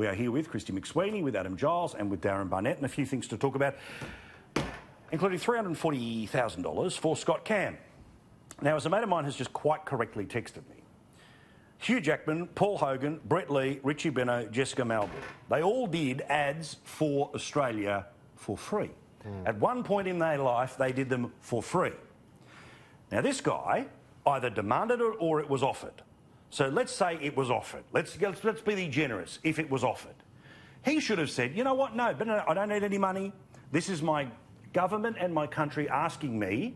We are here with Christy McSweeney, with Adam Giles and with Darren Barnett, and a few things to talk about, including $340,000 for Scott Cam. Now, as a mate of mine has just quite correctly texted me, Hugh Jackman, Paul Hogan, Brett Lee, Richie Benaud, Jessica Malbon, they all did ads for Australia for free. At one point in their life, they did them for free. Now, this guy either demanded it or it was offered. So let's say it was offered. Let's be generous if it was offered. He should have said, you know what, no, but no, I don't need any money. This is my government and my country asking me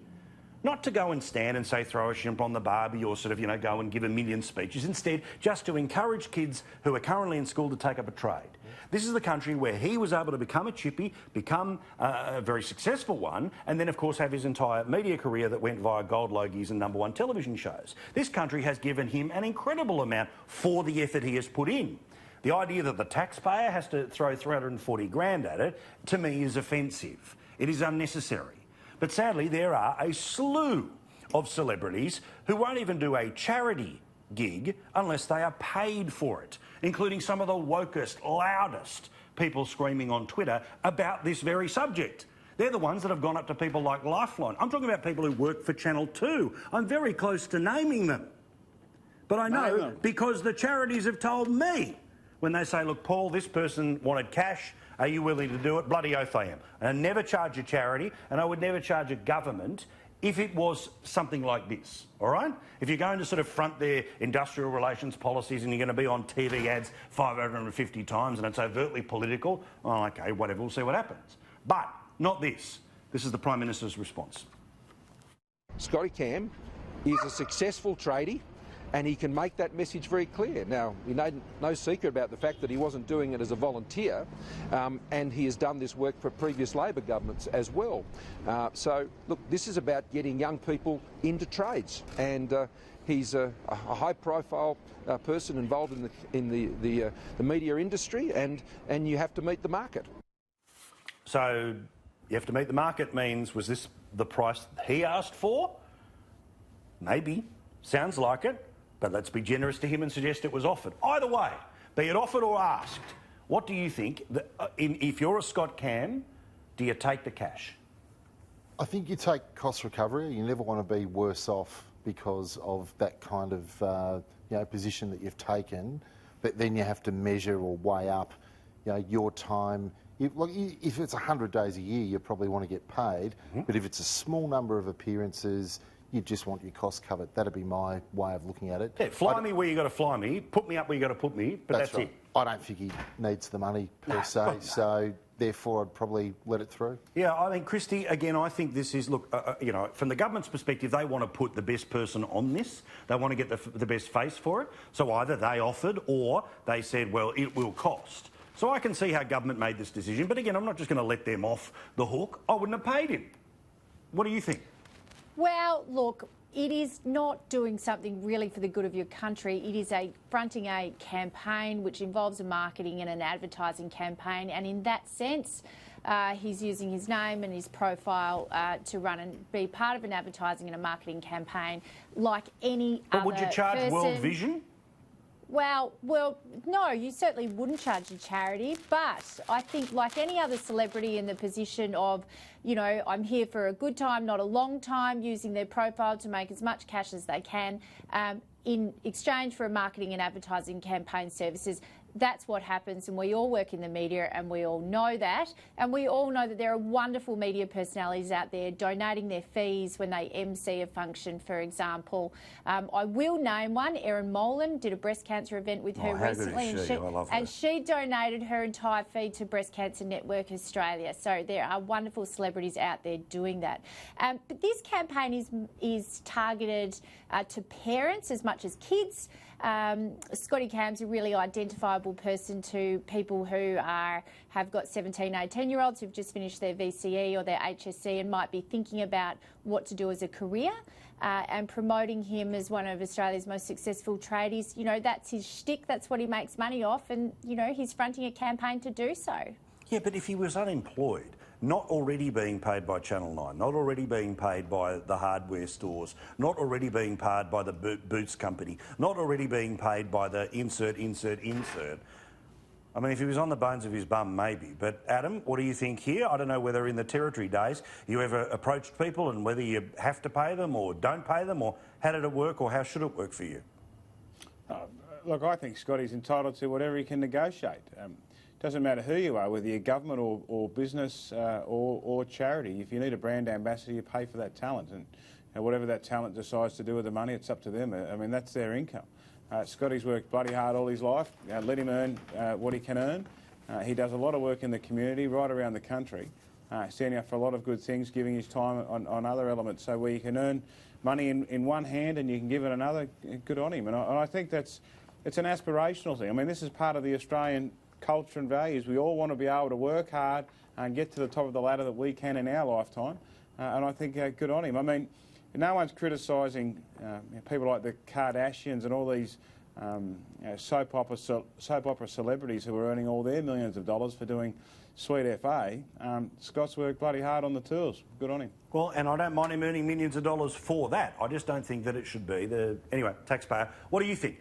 not to go and stand and say throw a shrimp on the barbie or sort of, you know, go and give a million speeches. Instead, just to encourage kids who are currently in school to take up a trade. This is the country where he was able to become a chippy, become a very successful one, and then, of course, have his entire media career that went via gold logies and #1 television shows. This country has given him an incredible amount for the effort he has put in. The idea that the taxpayer has to throw 340 grand at it, to me, is offensive. It is unnecessary. But sadly, there are a slew of celebrities who won't even do a charity gig unless they are paid for it, including some of the wokest, loudest people screaming on Twitter about this very subject. They're the ones that have gone up to people like Lifeline. I'm talking about people who work for Channel 2. I'm very close to naming them. But I know because the charities have told me when they say, look, Paul, this person wanted cash. Are you willing to do it? Bloody oath I am. And I never charge a charity, and I would never charge a government if it was something like this, all right? If you're going to sort of front their industrial relations policies and you're going to be on TV ads 550 times and it's overtly political, oh, OK, whatever, we'll see what happens. But not this. This is the Prime Minister's response. Scotty Cam is a successful tradie, and he can make that message very clear. Now, we know no secret about the fact that he wasn't doing it as a volunteer, and he has done this work for previous Labor governments as well. So, look, this is about getting young people into trades, and he's a high-profile person involved in the media industry, and you have to meet the market. So, you have to meet the market means, was this the price he asked for? Maybe. Sounds like it. But let's be generous to him and suggest it was offered. Either way, be it offered or asked, what do you think? If you're a Scott Cam, do you take the cash? I think you take cost recovery. You never want to be worse off because of that kind of position that you've taken. But then you have to measure or weigh up your time. If it's 100 days a year, you probably want to get paid. But if it's a small number of appearances, you just want your costs covered. That'd be my way of looking at it. Yeah, fly me where you got to fly me, put me up where you got to put me, but that's right. it. I don't think he needs the money per se, so therefore I'd probably let it through. Yeah, I mean, Christy, again, I think this is, look, from the government's perspective, they want to put the best person on this. They want to get the best face for it. So either they offered or they said, well, it will cost. So I can see how government made this decision. But again, I'm not just going to let them off the hook. I wouldn't have paid him. What do you think? Well, look, it is not doing something really for the good of your country. It is fronting a campaign which involves a marketing and an advertising campaign. And in that sense, he's using his name and his profile to run and be part of an advertising and a marketing campaign like any other person. But would you charge World Vision? Well, no, you certainly wouldn't charge a charity, but I think like any other celebrity in the position of, I'm here for a good time, not a long time, using their profile to make as much cash as they can in exchange for a marketing and advertising campaign services. That's what happens, and we all work in the media and we all know that. And we all know that there are wonderful media personalities out there donating their fees when they MC a function, for example. I will name one. Erin Molan did a breast cancer event with her recently, and she donated her entire fee to Breast Cancer Network Australia. So there are wonderful celebrities out there doing that. But this campaign is targeted to parents as much as kids. Scotty Cam's a really identifiable person to people who have got 17, 18-year-olds who've just finished their VCE or their HSC and might be thinking about what to do as a career, and promoting him as one of Australia's most successful tradies. That's his shtick, that's what he makes money off, and, he's fronting a campaign to do so. Yeah, but if he was unemployed, not already being paid by Channel 9, not already being paid by the hardware stores, not already being paid by the boots company, not already being paid by the insert, I mean, if he was on the bones of his bum, maybe. But, Adam, what do you think here? I don't know whether in the Territory days you ever approached people and whether you have to pay them or don't pay them, or how did it work or how should it work for you? Look, I think Scotty's entitled to whatever he can negotiate. Doesn't matter who you are, whether you're government or business or charity. If you need a brand ambassador, you pay for that talent. And whatever that talent decides to do with the money, it's up to them. I mean, that's their income. Scotty's worked bloody hard all his life. Let him earn what he can earn. He does a lot of work in the community right around the country, standing up for a lot of good things, giving his time on other elements. So where you can earn money in one hand and you can give it another, good on him. And I think it's an aspirational thing. I mean, this is part of the Australian culture and values. We all want to be able to work hard and get to the top of the ladder that we can in our lifetime. And I think good on him. I mean, no one's criticising people like the Kardashians and all these soap opera celebrities who are earning all their millions of dollars for doing sweet FA. Scott's worked bloody hard on the tours. Good on him. Well, and I don't mind him earning millions of dollars for that. I just don't think that it should be. Anyway, taxpayer, what do you think?